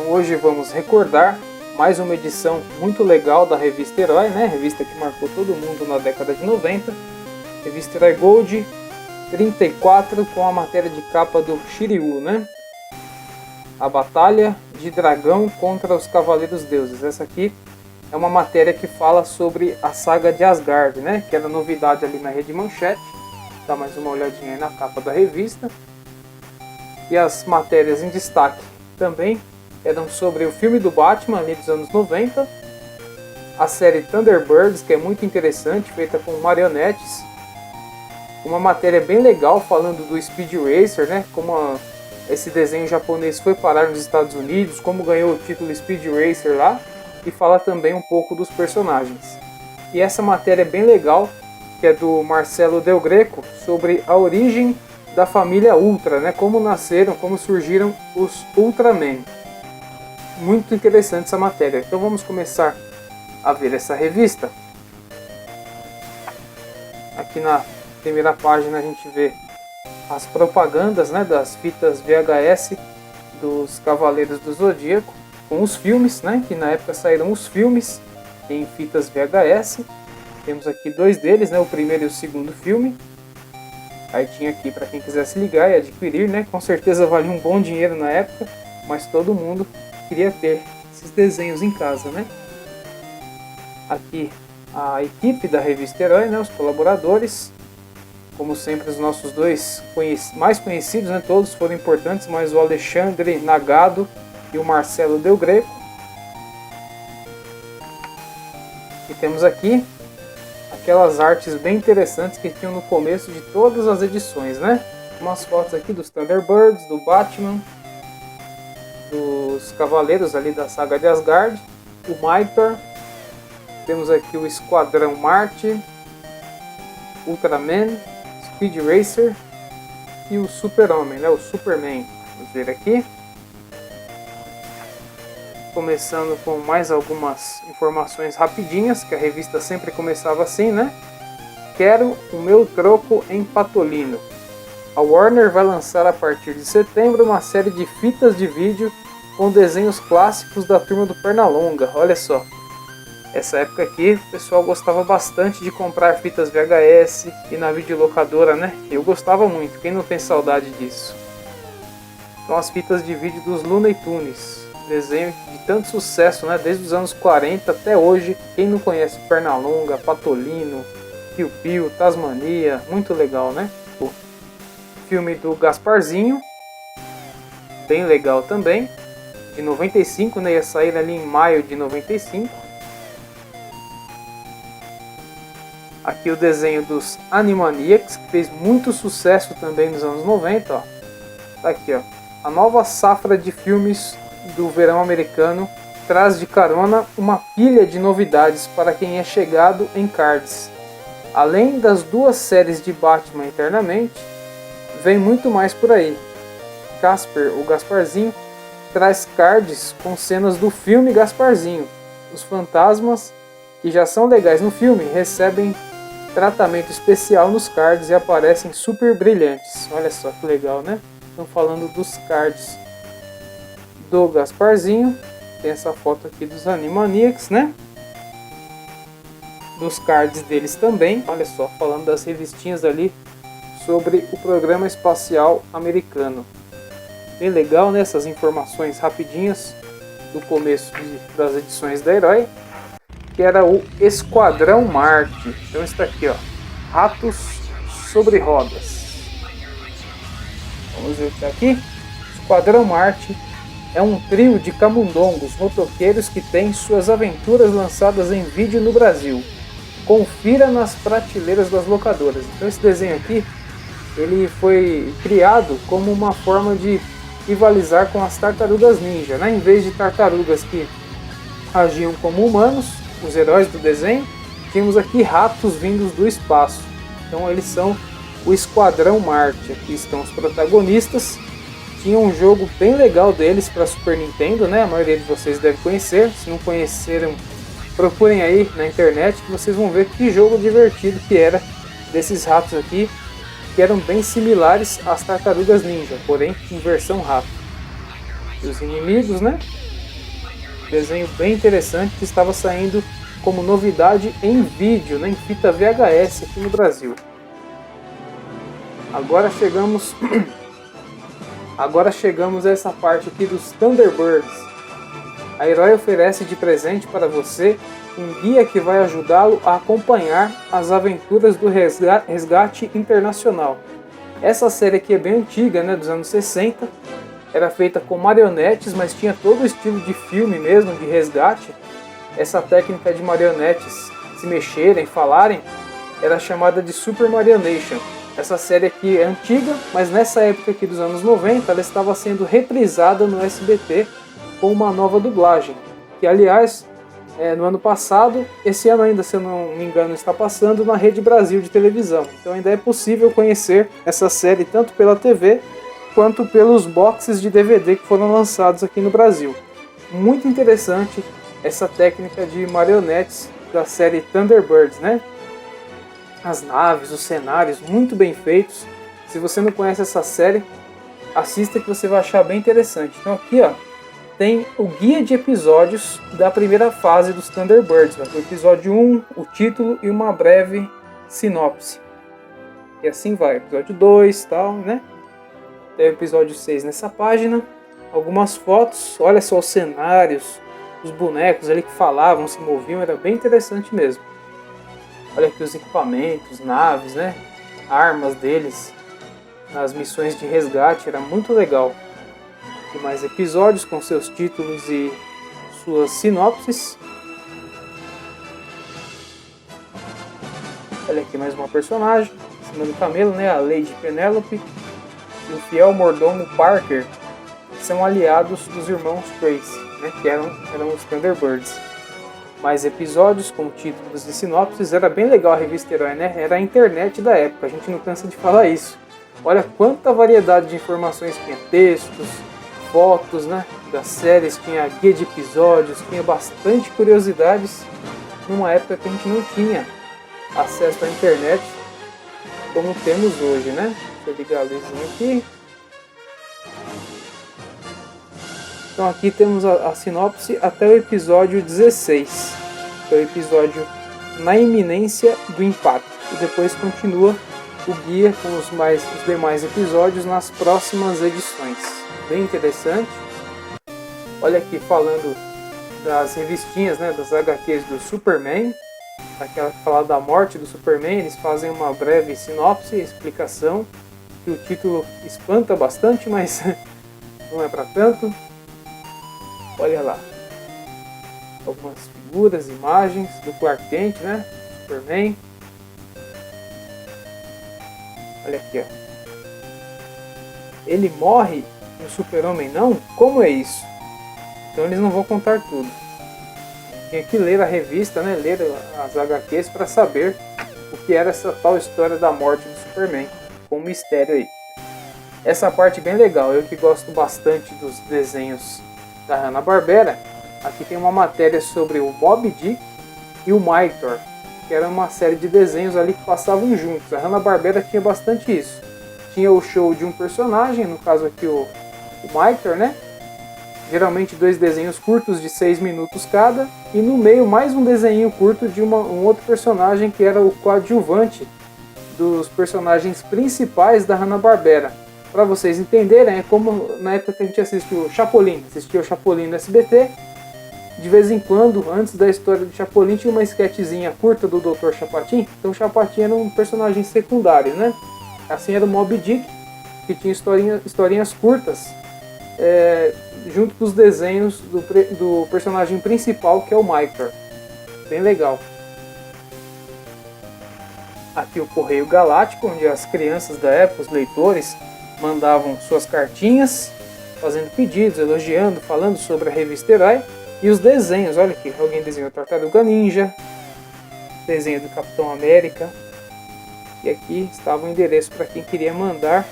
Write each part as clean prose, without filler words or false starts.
hoje vamos recordar mais uma edição muito legal da revista Herói, né? Revista que marcou todo mundo na década de 90. Revista Herói Gold 34, com a matéria de capa do Shiryu, né? A Batalha de Dragão contra os Cavaleiros Deuses. Essa aqui é uma matéria que fala sobre a saga de Asgard, né? Que era novidade ali na Rede Manchete. Dá mais uma olhadinha aí na capa da revista. E as matérias em destaque também eram sobre o filme do Batman ali dos anos 90. A série Thunderbirds, que é muito interessante, feita com marionetes. Uma matéria bem legal falando do Speed Racer, né? Como esse desenho japonês foi parar nos Estados Unidos, como ganhou o título Speed Racer lá. E fala também um pouco dos personagens. E essa matéria é bem legal, que é do Marcelo Del Greco, sobre a origem da família Ultra, né? Como nasceram, como surgiram os Ultraman. Muito interessante essa matéria. Então vamos começar a ver essa revista. Aqui na primeira página a gente vê as propagandas, né, das fitas VHS dos Cavaleiros do Zodíaco, com os filmes, né, que na época saíram os filmes em fitas VHS. Temos aqui dois deles, né, o primeiro e o segundo filme. Aí tinha aqui para quem quisesse ligar e adquirir, né, com certeza valia um bom dinheiro na época, mas todo mundo queria ter esses desenhos em casa, né. Aqui a equipe da revista Herói, né, os colaboradores. Como sempre, os nossos dois mais conhecidos, né, todos foram importantes, mas o Alexandre Nagado e o Marcelo Del Greco. E temos aqui aquelas artes bem interessantes que tinham no começo de todas as edições, né? Umas fotos aqui dos Thunderbirds, do Batman, dos Cavaleiros ali da saga de Asgard, o Maitor. Temos aqui o Esquadrão Marte, Ultraman, Speed Racer e o Super-Homem, né? O Superman. Vamos ver aqui. Começando com mais algumas informações rapidinhas, que a revista sempre começava assim, né? Quero o meu troco em Patolino. A Warner vai lançar a partir de setembro uma série de fitas de vídeo com desenhos clássicos da turma do Pernalonga. Olha só. Essa época aqui o pessoal gostava bastante de comprar fitas VHS e na videolocadora, né? Eu gostava muito, quem não tem saudade disso? São as fitas de vídeo dos Looney Tunes. Desenho de tanto sucesso, né? Desde os anos 40 até hoje. Quem não conhece Pernalonga, Patolino, Piu Piu, Tasmania, muito legal, né? O filme do Gasparzinho, bem legal também, de 95, né? Ia sair ali em maio de 95. Aqui o desenho dos Animaniacs, que fez muito sucesso também nos anos 90, ó. Tá aqui, ó. A nova safra de filmes do verão americano traz de carona uma pilha de novidades para quem é chegado em cards. Além das duas séries de Batman internamente, vem muito mais por aí. Casper, o Gasparzinho, traz cards com cenas do filme Gasparzinho. Os fantasmas, que já são legais no filme, recebem tratamento especial nos cards e aparecem super brilhantes. Olha só que legal, né? Estão falando dos cards do Gasparzinho. Tem essa foto aqui dos Animaniacs, né? Dos cards deles também. Olha só, falando das revistinhas ali sobre o programa espacial americano. Bem legal, né? Essas informações rapidinhas do começo das edições da Herói, que era o Esquadrão Marte. Então está aqui, ó, Ratos sobre Rodas. Vamos ver o que está aqui. Esquadrão Marte é um trio de camundongos motoqueiros que tem suas aventuras lançadas em vídeo no Brasil. Confira nas prateleiras das locadoras. Então esse desenho aqui, ele foi criado como uma forma de rivalizar com as Tartarugas Ninja, né? Em vez de tartarugas que agiam como humanos, os heróis do desenho, tínhamos aqui ratos vindos do espaço. Então eles são o Esquadrão Marte. Aqui estão os protagonistas. Tinha um jogo bem legal deles para Super Nintendo, né? A maioria de vocês deve conhecer. Se não conheceram, procurem aí na internet que vocês vão ver que jogo divertido que era desses ratos aqui, que eram bem similares às Tartarugas Ninja, porém em versão rato. E os inimigos, né? Desenho bem interessante que estava saindo como novidade em vídeo, né, em fita VHS aqui no Brasil. Agora chegamos a essa parte aqui dos Thunderbirds. A Herói oferece de presente para você um guia que vai ajudá-lo a acompanhar as aventuras do Resgate Internacional. Essa série aqui é bem antiga, né, dos anos 60. Era feita com marionetes, mas tinha todo o estilo de filme mesmo, de resgate. Essa técnica de marionetes se mexerem, falarem, era chamada de Super Marionation. Essa série aqui é antiga, mas nessa época aqui dos anos 90, ela estava sendo reprisada no SBT com uma nova dublagem. Que, aliás, no ano passado, esse ano ainda, se eu não me engano, está passando na Rede Brasil de televisão. Então ainda é possível conhecer essa série tanto pela TV quanto pelos boxes de DVD que foram lançados aqui no Brasil. Muito interessante essa técnica de marionetes da série Thunderbirds, né? As naves, os cenários muito bem feitos. Se você não conhece essa série, assista que você vai achar bem interessante. Então aqui, ó, tem o guia de episódios da primeira fase dos Thunderbirds. O episódio 1, o título e uma breve sinopse. E assim vai, episódio 2 e tal, né? Tem o episódio 6 nessa página. Algumas fotos, olha só os cenários, os bonecos ali que falavam, se moviam, era bem interessante mesmo. Olha aqui os equipamentos, naves, né? Armas deles nas missões de resgate, era muito legal. E mais episódios com seus títulos e suas sinopses. Olha aqui mais uma personagem, em cima do camelo, né? A Lady Penelope e o fiel mordomo Parker são aliados dos irmãos Tracy, né? Que eram os Thunderbirds. Mais episódios com títulos e sinopses, era bem legal a revista Herói, né? Era a internet da época, a gente não cansa de falar isso. Olha quanta variedade de informações tinha, textos, fotos, né, das séries, tinha guia de episódios, tinha bastante curiosidades numa época que a gente não tinha acesso à internet como temos hoje, né? Deixa eu ligar a luzinha aqui. Então aqui temos a sinopse até o episódio 16, que é o episódio Na Iminência do Impacto. E depois continua o guia com os demais episódios nas próximas edições. Bem interessante. Olha aqui falando das revistinhas, né, das HQs do Superman. Aquela que fala da morte do Superman, eles fazem uma breve sinopse e explicação. Que o título espanta bastante, mas não é para tanto. Olha lá. Algumas figuras, imagens do Clark Kent, né? Superman. Olha aqui, ó. Ele morre e o Super-Homem não? Como é isso? Então eles não vão contar tudo. Tinha que ler a revista, né? Ler as HQs para saber o que era essa tal história da morte do Superman. Com um mistério aí. Essa parte bem legal. Eu que gosto bastante dos desenhos da Hanna-Barbera. Aqui tem uma matéria sobre o Moby Dick e o Mythor, que era uma série de desenhos ali que passavam juntos. A Hanna-Barbera tinha bastante isso. Tinha o show de um personagem, no caso aqui o Mythor, né? Geralmente 2 desenhos curtos de 6 minutos cada, e no meio mais um desenho curto de um outro personagem que era o coadjuvante dos personagens principais da Hanna-Barbera. Para vocês entenderem, é como na época que a gente assistia o Chapolin no SBT. De vez em quando, antes da história do Chapolin, tinha uma esquetezinha curta do Dr. Chapatin. Então o Chapatin era um personagem secundário, né? Assim era o Moby Dick, que tinha historinhas curtas, junto dos desenhos do personagem principal, que é o Mythor. Bem legal. Aqui o Correio Galáctico, onde as crianças da época, os leitores, mandavam suas cartinhas, fazendo pedidos, elogiando, falando sobre a revista Herói. E os desenhos, olha aqui, alguém desenhou a Tartaruga Ninja, desenho do Capitão América. E aqui estava o endereço para quem queria mandar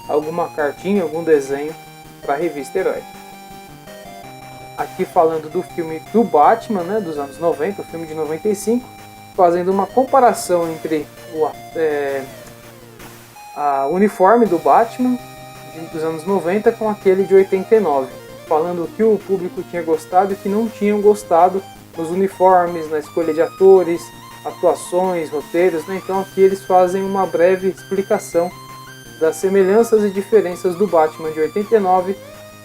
alguma cartinha, algum desenho para a revista Herói. Aqui falando do filme do Batman, né, dos anos 90, o filme de 95, fazendo uma comparação entre a uniforme do Batman dos anos 90 com aquele de 89. falando o que o público tinha gostado e o que não tinham gostado nos uniformes, na escolha de atores, atuações, roteiros, né? Então aqui eles fazem uma breve explicação das semelhanças e diferenças do Batman de 89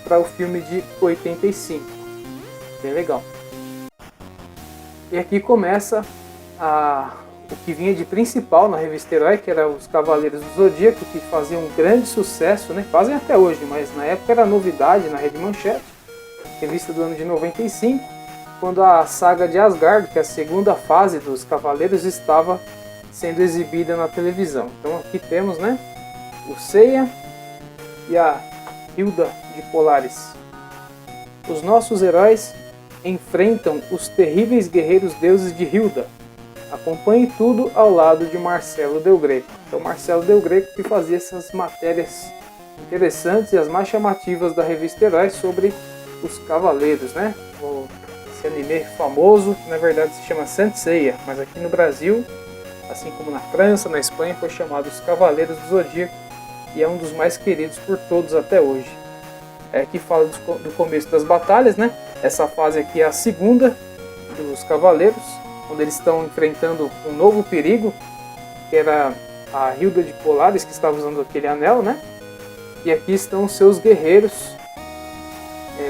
para o filme de 85. Bem legal. E aqui começa o que vinha de principal na revista Herói, que era os Cavaleiros do Zodíaco, que faziam um grande sucesso, né? Fazem até hoje, mas na época era novidade na Rede Manchete, revista do ano de 95, quando a saga de Asgard, que é a segunda fase dos Cavaleiros, estava sendo exibida na televisão. Então aqui temos, né, o Seiya e a Hilda de Polaris. Os nossos heróis enfrentam os terríveis guerreiros deuses de Hilda. Acompanhe tudo ao lado de Marcelo Del Greco. Então Marcelo Del Greco que fazia essas matérias interessantes e as mais chamativas da revista Herói sobre os Cavaleiros, né? Esse anime famoso, que na verdade se chama Saint Seiya, mas aqui no Brasil, assim como na França, na Espanha, foi chamado Os Cavaleiros do Zodíaco e é um dos mais queridos por todos até hoje. Aqui fala do começo das batalhas, né? Essa fase aqui é a segunda dos Cavaleiros, onde eles estão enfrentando um novo perigo, que era a Hilda de Polaris, que estava usando aquele anel, né? E aqui estão os seus guerreiros,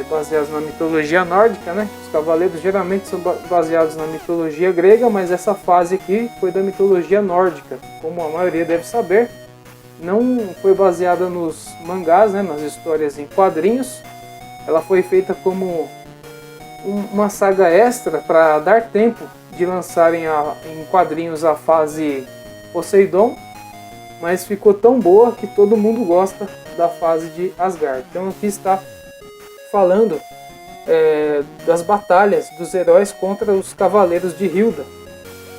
baseados na mitologia nórdica, né? Os cavaleiros geralmente são baseados na mitologia grega, mas essa fase aqui foi da mitologia nórdica, como a maioria deve saber. Não foi baseada nos mangás, né? Nas histórias em quadrinhos. Ela foi feita como uma saga extra para dar tempo de lançarem em quadrinhos a fase Poseidon, mas ficou tão boa que todo mundo gosta da fase de Asgard. Então aqui está falando das batalhas dos heróis contra os Cavaleiros de Hilda.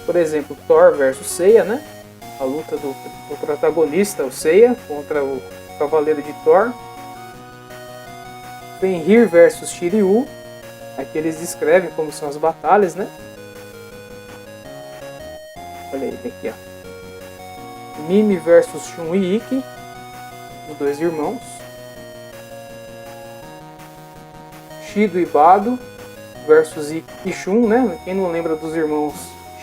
Por exemplo, Thor versus Seiya, né? A luta do protagonista, o Seiya, contra o Cavaleiro de Thor. Fenrir versus Shiryu. Aqui eles descrevem como são as batalhas, né? Olha aí, aqui, ó. Mimi versus Shun e Ikki, os dois irmãos. Shido e Bado versus Ikki e Shun, né? Quem não lembra dos irmãos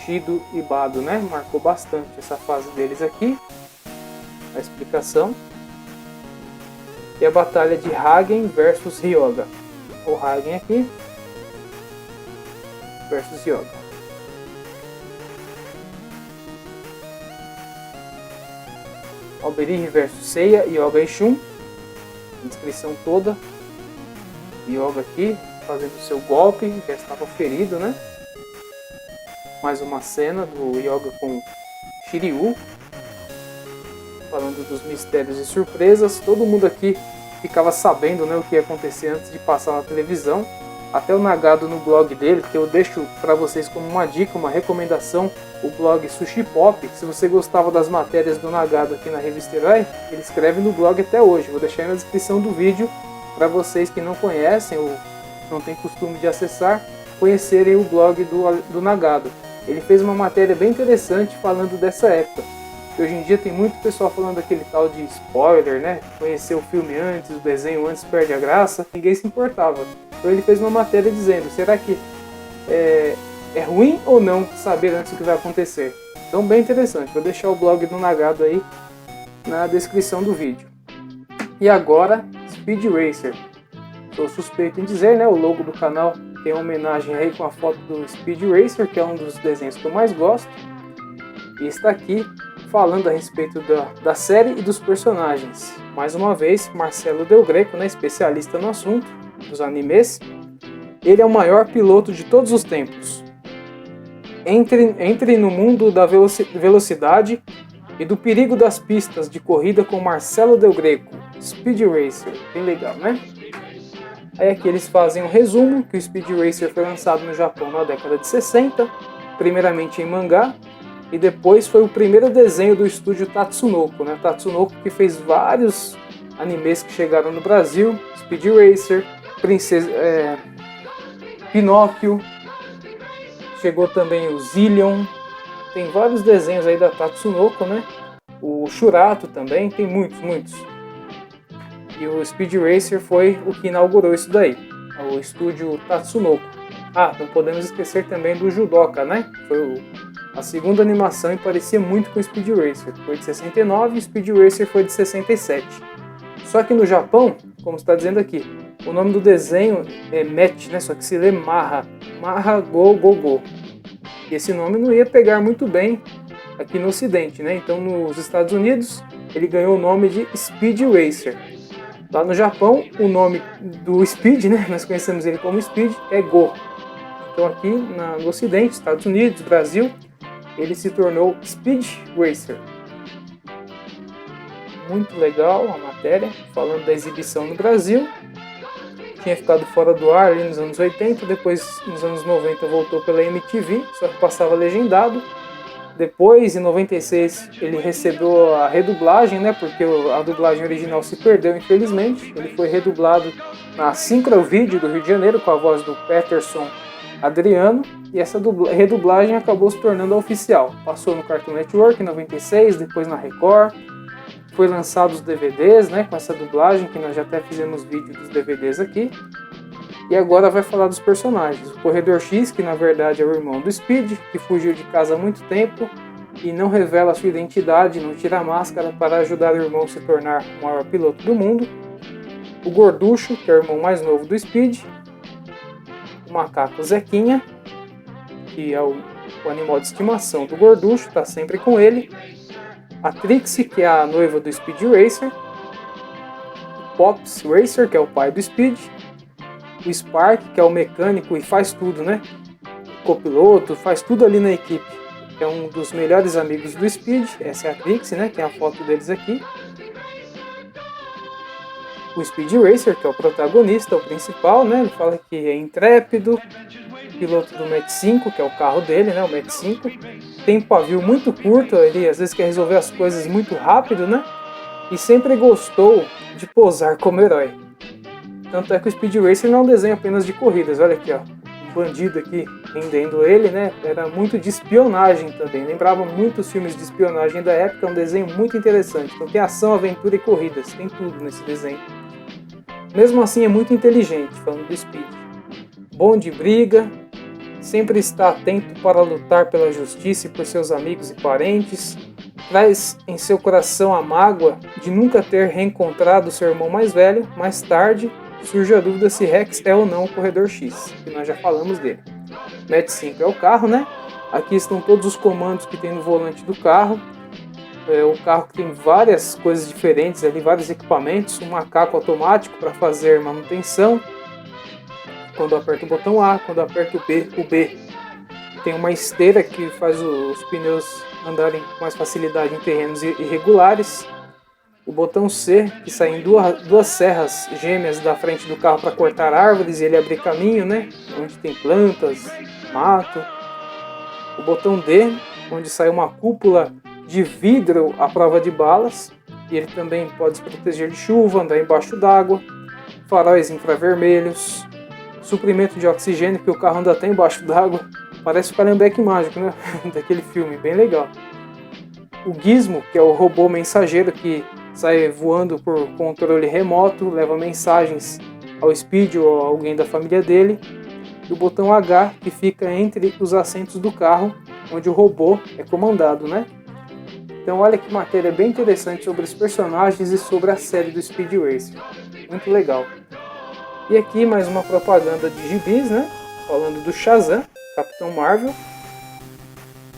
Shido e Bado, né? Marcou bastante essa fase deles aqui. A explicação. E a batalha de Hagen versus Ryoga. O Hagen aqui versus Ryoga. Alberich versus Seiya, Yoga e Shun. Descrição toda. Yoga aqui fazendo seu golpe, já estava ferido, né? Mais uma cena do Yoga com Shiryu, falando dos mistérios e surpresas. Todo mundo aqui ficava sabendo, né, o que ia acontecer antes de passar na televisão. Até o Nagado no blog dele, que eu deixo para vocês como uma dica, uma recomendação, o blog Sushi Pop. Se você gostava das matérias do Nagado aqui na revista Herói, ele escreve no blog até hoje. Vou deixar aí na descrição do vídeo para vocês que não conhecem ou não têm costume de acessar, conhecerem o blog do Nagado. Ele fez uma matéria bem interessante falando dessa época. Hoje em dia tem muito pessoal falando daquele tal de spoiler, né? Conhecer o filme antes, o desenho antes perde a graça. Ninguém se importava. Então ele fez uma matéria dizendo, será que é ruim ou não saber antes o que vai acontecer? Então bem interessante. Vou deixar o blog do Nagado aí na descrição do vídeo. E agora, Speed Racer. Sou suspeito em dizer, né? O logo do canal tem uma homenagem aí com a foto do Speed Racer, que é um dos desenhos que eu mais gosto. E está aqui falando a respeito da série e dos personagens. Mais uma vez, Marcelo Del Greco, né, especialista no assunto dos animes. Ele é o maior piloto de todos os tempos. Entre no mundo da velocidade e do perigo das pistas de corrida com Marcelo Del Greco, Speed Racer. Bem legal, né? Aí aqui eles fazem um resumo, que o Speed Racer foi lançado no Japão na década de 60, primeiramente em mangá, e depois foi o primeiro desenho do estúdio Tatsunoko, né? Tatsunoko que fez vários animes que chegaram no Brasil, Speed Racer, Pinóquio, chegou também o Zillion, tem vários desenhos aí da Tatsunoko, né? O Shurato também, tem muitos. E o Speed Racer foi o que inaugurou isso daí, o estúdio Tatsunoko. Não podemos esquecer também do Judoka, né? Foi a segunda animação e parecia muito com o Speed Racer. Foi de 69 e o Speed Racer foi de 67. Só que no Japão, como está dizendo aqui, o nome do desenho é Match, né? Só que se lê Marra. Marra Go Go Go. E esse nome não ia pegar muito bem aqui no Ocidente, né? Então nos Estados Unidos ele ganhou o nome de Speed Racer. Lá no Japão, o nome do Speed, né? Nós conhecemos ele como Speed, é Go. Então aqui no Ocidente, Estados Unidos, Brasil, ele se tornou Speed Racer. Muito legal a matéria, falando da exibição no Brasil. Tinha ficado fora do ar ali nos anos 80, depois nos anos 90 voltou pela MTV, só que passava legendado. Depois, em 96, ele recebeu a redublagem, né, porque a dublagem original se perdeu, infelizmente. Ele foi redublado na Syncro Video do Rio de Janeiro, com a voz do Peterson Adriano, e essa redublagem acabou se tornando oficial. Passou no Cartoon Network em 96, depois na Record. Foi lançado os DVDs, né, com essa dublagem, que nós já até fizemos vídeo dos DVDs aqui. E agora vai falar dos personagens. O Corredor X, que na verdade é o irmão do Speed, que fugiu de casa há muito tempo e não revela sua identidade, não tira a máscara para ajudar o irmão a se tornar o maior piloto do mundo. O Gorducho, que é o irmão mais novo do Speed. O Macaco Zequinha, que é o animal de estimação do Gorducho, está sempre com ele. A Trixie, que é a noiva do Speed Racer. O Pops Racer, que é o pai do Speed. O Spark, que é o mecânico e faz tudo, né? O copiloto, faz tudo ali na equipe. É um dos melhores amigos do Speed. Essa é a Trixie, né? Tem a foto deles aqui. O Speed Racer, que é o protagonista, o principal, né? Ele fala que é intrépido. Piloto do Match 5, que é o carro dele, né? O Match 5. Tem pavio muito curto, ele às vezes quer resolver as coisas muito rápido, né? E sempre gostou de posar como herói. Tanto é que o Speed Racer não é um desenho apenas de corridas. Olha aqui, ó, um bandido aqui rendendo ele, né? Era muito de espionagem também. Lembrava muitos filmes de espionagem da época. É um desenho muito interessante. Então tem ação, aventura e corridas. Tem tudo nesse desenho. Mesmo assim é muito inteligente, falando do Speed. Bom de briga. Sempre está atento para lutar pela justiça e por seus amigos e parentes. Traz em seu coração a mágoa de nunca ter reencontrado seu irmão mais velho. Mais tarde, surge a dúvida se Rex é ou não o Corredor X, que nós já falamos dele. Match 5 é o carro, né? Aqui estão todos os comandos que tem no volante do carro. É um carro que tem várias coisas diferentes ali, vários equipamentos. Um macaco automático para fazer manutenção. Quando aperta o botão A, quando aperta o B. Tem uma esteira que faz os pneus andarem com mais facilidade em terrenos irregulares. O botão C, que sai em duas serras gêmeas da frente do carro para cortar árvores e ele abrir caminho, né? Onde tem plantas, mato. O botão D, onde sai uma cúpula de vidro à prova de balas. E ele também pode se proteger de chuva, andar embaixo d'água. Faróis infravermelhos. Suprimento de oxigênio, que o carro anda até embaixo d'água. Parece o Calhambeque Mágico, né? Daquele filme, bem legal. O Gizmo, que é o robô mensageiro que sai voando por controle remoto, leva mensagens ao Speed ou a alguém da família dele. E o botão H, que fica entre os assentos do carro, onde o robô é comandado, né? Então olha que matéria bem interessante sobre os personagens e sobre a série do Speed Racer. Muito legal. E aqui mais uma propaganda de gibis, né? Falando do Shazam, Capitão Marvel.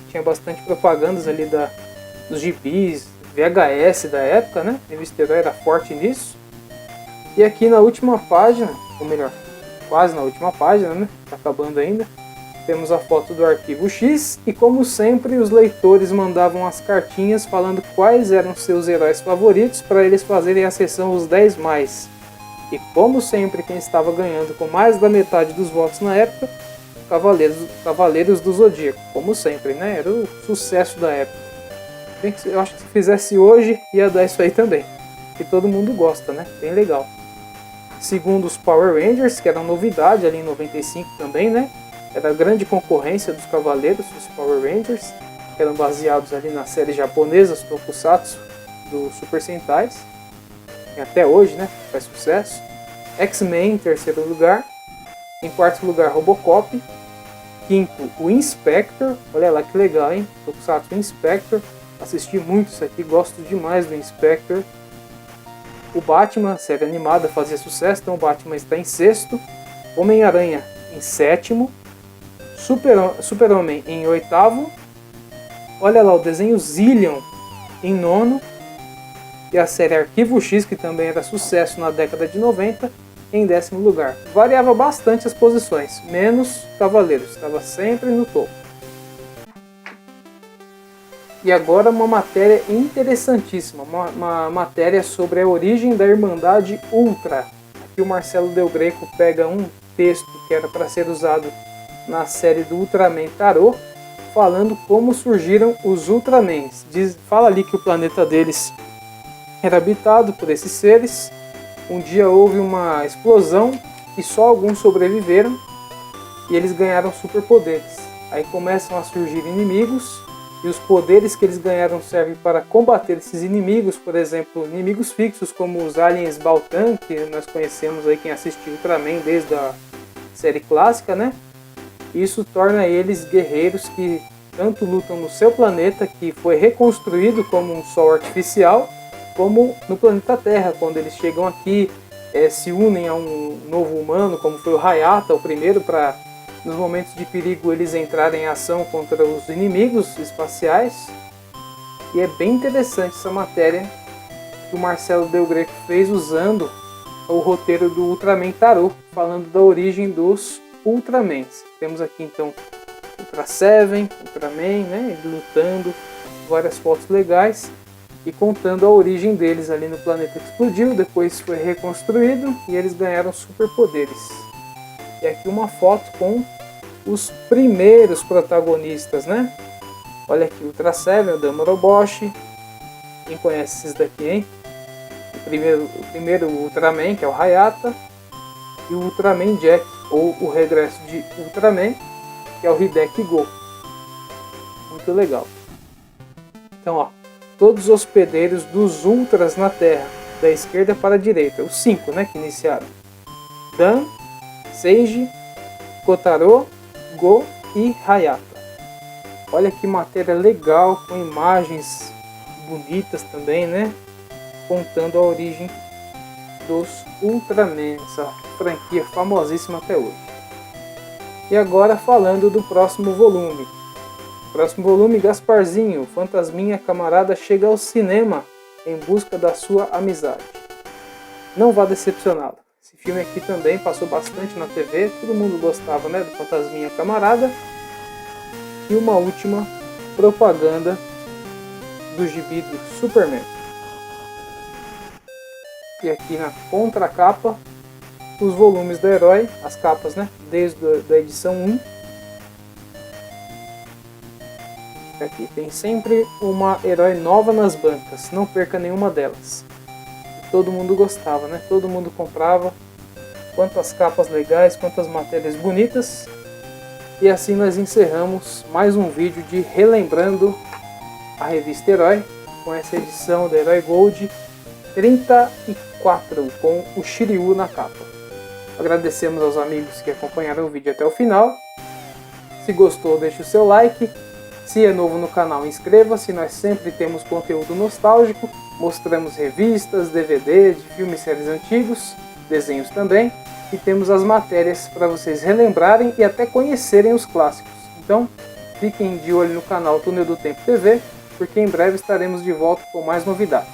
Tinha bastante propagandas ali dos gibis, VHS da época, né? A revista Herói era forte nisso. E aqui na última página, ou melhor, quase na última página, né? Tá acabando ainda. Temos a foto do Arquivo X e, como sempre, os leitores mandavam as cartinhas falando quais eram seus heróis favoritos para eles fazerem a sessão Os 10 Mais. E, como sempre, quem estava ganhando com mais da metade dos votos na época, Cavaleiros do Zodíaco, como sempre, né? Era o sucesso da época. Eu acho que se fizesse hoje, ia dar isso aí também. Que todo mundo gosta, né? Bem legal. Segundo os Power Rangers, que era novidade ali em 95 também, né? Era a grande concorrência dos Cavaleiros, os Power Rangers, que eram baseados ali na série japonesa, os Tokusatsu, do Super Sentais. e até hoje, né, faz sucesso. X-Men em terceiro lugar. Em quarto lugar, Robocop. Quinto, o Inspector. Olha lá que legal, hein? Tokusatsu Inspector. Assisti muito isso aqui, gosto demais do Inspector. O Batman, série animada, fazia sucesso, então o Batman está em sexto. Homem-Aranha em sétimo. Super-Homem em oitavo. Olha lá, o desenho Zillion em nono. E a série Arquivo X, que também era sucesso na década de 90, em décimo lugar. Variava bastante as posições, menos Cavaleiros, estava sempre no topo. E agora uma matéria interessantíssima, uma matéria sobre a origem da Irmandade Ultra. Aqui o Marcelo Del Greco pega um texto que era para ser usado na série do Ultraman Tarot, falando como surgiram os Ultramans. Fala ali que o planeta deles era habitado por esses seres. Um dia houve uma explosão e só alguns sobreviveram e eles ganharam superpoderes. Aí começam a surgir inimigos e os poderes que eles ganharam servem para combater esses inimigos, por exemplo, inimigos fixos como os aliens Baltan, que nós conhecemos aí quem assistiu Ultraman desde a série clássica, né? Isso torna eles guerreiros que tanto lutam no seu planeta, que foi reconstruído como um sol artificial, como no planeta Terra, quando eles chegam aqui, se unem a um novo humano, como foi o Hayata, o primeiro, para nos momentos de perigo eles entrarem em ação contra os inimigos espaciais. E é bem interessante essa matéria que o Marcelo Del Greco fez usando o roteiro do Ultraman Tarot, falando da origem dos Ultramans. Temos aqui então Ultra Seven, Ultraman, né, ele lutando, várias fotos legais e contando a origem deles ali no planeta que explodiu, depois foi reconstruído e eles ganharam superpoderes. E aqui uma foto com os primeiros protagonistas, né? Olha aqui, Ultra Seven, o Damoroboshi. Quem conhece esses daqui, hein? O primeiro Ultraman, que é o Hayata, e o Ultraman Jack, ou o regresso de Ultraman, que é o Hideki Go. Muito legal. Então, ó, todos os hospedeiros dos Ultras na Terra, da esquerda para a direita, os 5, né, que iniciaram. Dan, Seiji, Kotaro, Go e Hayata. Olha que matéria legal, com imagens bonitas também, né, contando a origem dos Ultraman, essa franquia famosíssima até hoje. E agora falando do próximo volume. Próximo volume, Gasparzinho, Fantasminha camarada chega ao cinema em busca da sua amizade. Não vá decepcioná-lo. Esse filme aqui também passou bastante na TV, todo mundo gostava, né, do Fantasminha camarada. E uma última propaganda do gibi do Superman. E aqui na contracapa, os volumes do herói, as capas, né, desde a edição 1. Aqui tem sempre uma herói nova nas bancas, não perca nenhuma delas. Todo mundo gostava, né? Todo mundo comprava. Quantas capas legais, quantas matérias bonitas. E assim nós encerramos mais um vídeo de Relembrando a Revista Herói, com essa edição da Herói Gold 34, com o Shiryu na capa. Agradecemos aos amigos que acompanharam o vídeo até o final. Se gostou, deixe o seu like. Se é novo no canal, inscreva-se, nós sempre temos conteúdo nostálgico, mostramos revistas, DVD de filmes e séries antigos, desenhos também, e temos as matérias para vocês relembrarem e até conhecerem os clássicos. Então, fiquem de olho no canal Túnel do Tempo TV, porque em breve estaremos de volta com mais novidades.